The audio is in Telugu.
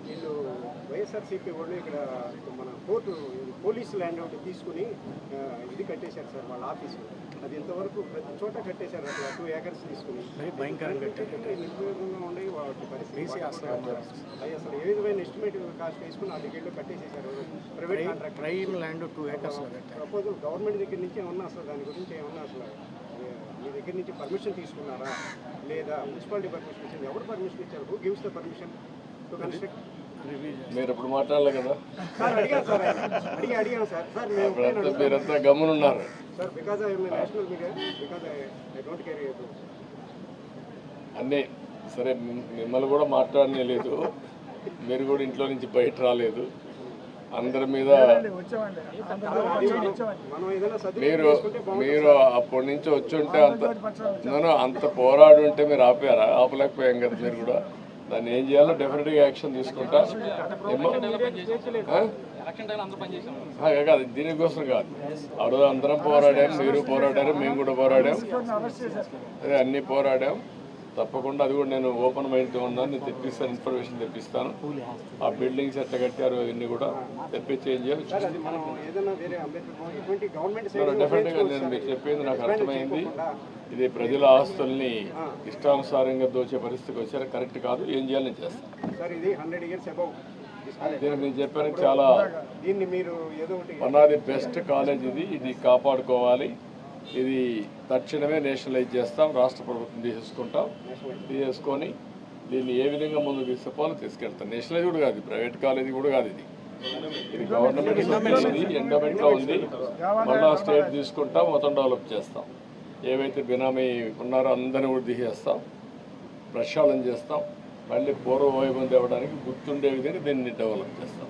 వీళ్ళు వైఎస్ఆర్సీపీ వాళ్ళు ఇక్కడ మన కోర్టు పోలీసు ల్యాండ్ ఒకటి తీసుకుని ఇది కట్టేశారు సార్ వాళ్ళ ఆఫీసు. అది ఇంతవరకు ప్రతి చోట కట్టేశారు. అట్లా 2 acres తీసుకుని భయంకరంగా నిర్వీర్యంగా ఉండే వాటి పరిస్థితి. అసలు ఏ విధమైన ఎస్టిమేటివ్ కాస్ట్ వేసుకుని ఆ దగ్గరలో కట్టేసేశారు. Private contract prime land 2 acres proposal government దగ్గర నుంచి ఏమన్నా అసలు దాని గురించి ఏమన్నా అసలు మీ దగ్గర నుంచి పర్మిషన్ తీసుకున్నారా లేదా మున్సిపాలిటీ పర్మిషన్ ఇచ్చింది? ఎవరు పర్మిషన్ ఇచ్చారు? Who gives the permission to construct? మీరు ఇప్పుడు మాట్లాడలే కదా సార్, అడిగాను సార్. సార్ మీరంతా గమనున్నారు sir. Because I am national media, because I don't care అన్నీ సరే. మిమ్మల్ని కూడా మాట్లాడనే లేదు, మీరు కూడా ఇంట్లో నుంచి బయట రాలేదు. అందరి మీద మీరు అప్పటి నుంచి వచ్చి ఉంటే అంత పోరాడు ఉంటే మీరు ఆపారా? ఆపలేకపోయాం కదా. మీరు కూడా దాన్ని ఏం చేయాలో డెఫినెట్గా యాక్షన్ తీసుకుంటా. కాదు, దీనికోసం కాదు. అప్పుడు అందరం పోరాడాం, మీరు పోరాడారు, మేము కూడా పోరాడాం, అదే అన్నీ పోరాడాం. తప్పకుండా అది కూడా నేను ఓపెన్ మైండ్తో ఉన్నాను. నేను తెప్పిస్తాను, ఇన్ఫర్మేషన్ తెప్పిస్తాను. ఆ బిల్డింగ్స్ ఎట్లా కట్టారు అవన్నీ కూడా తెప్పించి ఏం చేయాలి డెఫినెట్గా నేను మీకు చెప్పింది నాకు అర్థమైంది. ఇది ప్రజల ఆస్తుల్ని ఇష్టానుసారంగా దోచే పరిస్థితికి వచ్చారు, కరెక్ట్ కాదు. ఏం చేయాలి నేను చేస్తాను. దీనికి నేను చెప్పాను చాలా one of the best college ఇది కాపాడుకోవాలి. ఇది తక్షణమే నేషనలైజ్ చేస్తాం, రాష్ట్ర ప్రభుత్వం తీసేసుకొని దీన్ని ఏ విధంగా ముందుకు తీసుకుపోవాలో తీసుకెళ్తాం. నేషనలైజ్ కూడా కాదు, ప్రైవేట్ కాలేజీ కూడా కాదు. ఇది గవర్నమెంట్ ఎండోమెంట్లో ఉంది. మళ్ళా స్టేట్ తీసుకుంటాం, మొత్తం డెవలప్ చేస్తాం. ఏవైతే బినామీ ఉన్నారో అందరినీ కూడా తీసేస్తాం, ప్రక్షాళన చేస్తాం. మళ్ళీ పూర్వ వైభవం తేవడానికి గుర్తుండే విధంగా దీన్ని డెవలప్ చేస్తాం.